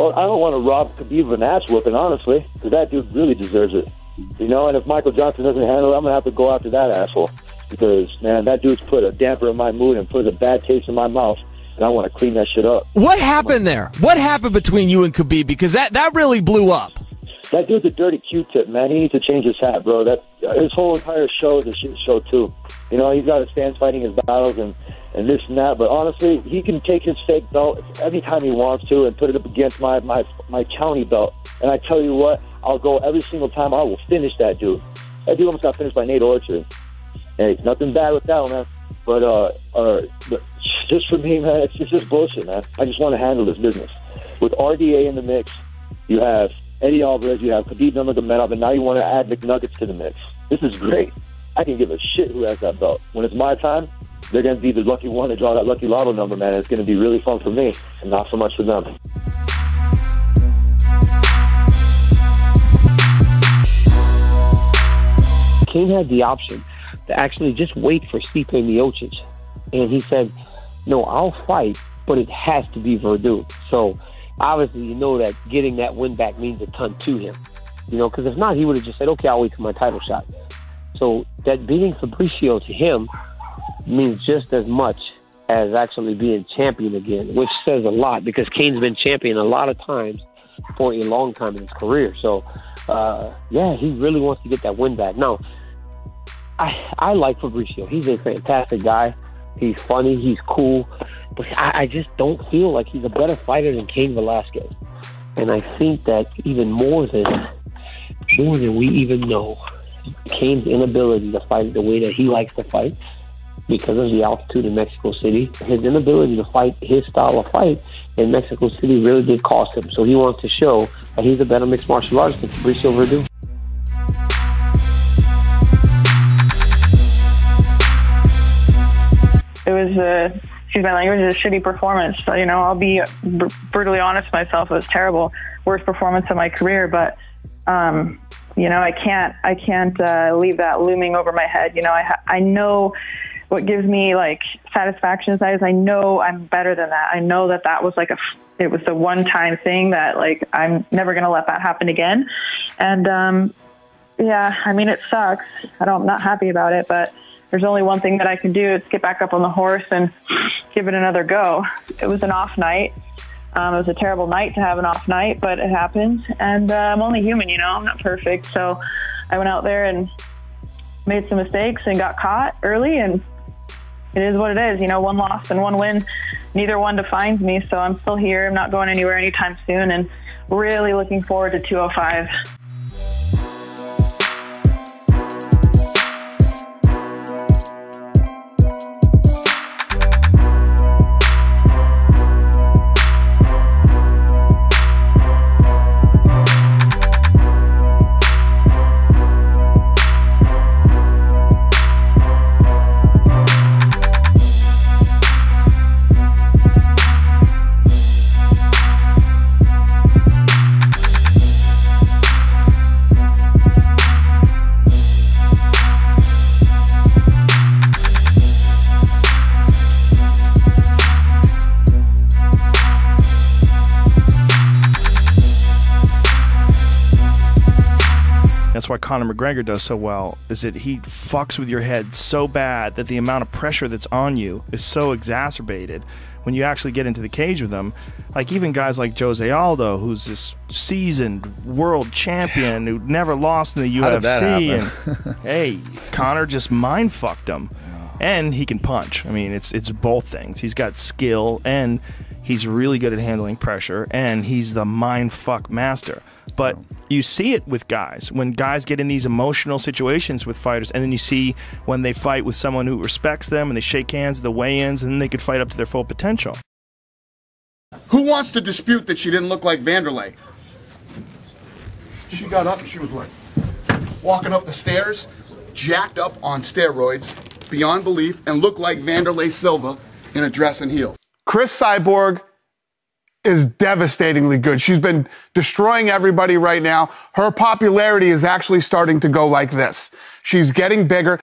Well, I don't want to rob Khabib of an ass whooping, honestly, because that dude really deserves it. You know, and if Michael Johnson doesn't handle it, I'm going to have to go after that asshole. Because, man, that dude's put a damper in my mood and put a bad taste in my mouth, and I want to clean that shit up. What happened there? What happened between you and Khabib? Because that really blew up. That dude's a dirty Q-tip, man. He needs to change his hat, bro. His whole entire show is a shit show, too. You know, he's got his fans fighting his battles and this and that, but honestly, he can take his fake belt every time he wants to and put it up against my county belt. And I tell you what, I'll go every single time. I will finish that dude. That dude almost got finished by Nate Orchard. Hey, nothing bad with that one, man. But just for me, man, it's just bullshit, man. I just want to handle this business. With RDA in the mix, you have Eddie Alvarez, you have Khabib Nurmagomedov, and now you want to add McNuggets to the mix. This is great. I can give a shit who has that belt. When it's my time, they're going to be the lucky one to draw that lucky lotto number, man. It's going to be really fun for me and not so much for them. Cain had the option to actually just wait for Stipe Miocic. And he said, no, I'll fight, but it has to be Verdun. So obviously, you know that getting that win back means a ton to him. You know, because if not, he would have just said, okay, I'll wait for my title shot. So that beating Fabricio to him means just as much as actually being champion again, which says a lot because Cain's been champion a lot of times for a long time in his career. So, yeah, he really wants to get that win back. Now, I like Fabricio. He's a fantastic guy. He's funny. He's cool. But I just don't feel like he's a better fighter than Cain Velasquez. And I think that even more than we even know, Cain's inability to fight the way that he likes to fight because of the altitude in Mexico City, his inability to fight his style of fight in Mexico City really did cost him. So he wants to show that he's a better mixed martial artist than Fabricio Verdun. It was excuse my language, a shitty performance. So, you know, I'll be brutally honest with myself. It was terrible. Worst performance of my career. But, you know, I can't leave that looming over my head. You know, I know what gives me like satisfaction inside is I know I'm better than that. I know that was like it was a one-time thing that like, I'm never going to let that happen again. And, yeah, I mean, it sucks. I'm not happy about it, but there's only one thing that I can do. It's get back up on the horse and give it another go. It was an off night. It was a terrible night to have an off night, but it happens. And I'm only human, you know, I'm not perfect. So I went out there and made some mistakes and got caught early, and it is what it is. You know, one loss and one win, neither one defines me. So I'm still here. I'm not going anywhere anytime soon, and really looking forward to 205. That's why Conor McGregor does so well, is that he fucks with your head so bad that the amount of pressure that's on you is so exacerbated when you actually get into the cage with him. Like even guys like Jose Aldo, who's this seasoned world champion who never lost in the UFC. How did that happen? And hey, Conor just mind fucked him. And he can punch. I mean, it's both things. He's got skill, and he's really good at handling pressure, and he's the mind fuck master. But you see it with guys. When guys get in these emotional situations with fighters, and then you see when they fight with someone who respects them, and they shake hands at the weigh-ins, and then they could fight up to their full potential. Who wants to dispute that she didn't look like Vanderlei? She got up and she was like walking up the stairs, jacked up on steroids, beyond belief, and looked like Vanderlei Silva in a dress and heels. Chris Cyborg is devastatingly good. She's been destroying everybody right now. Her popularity is actually starting to go like this. She's getting bigger.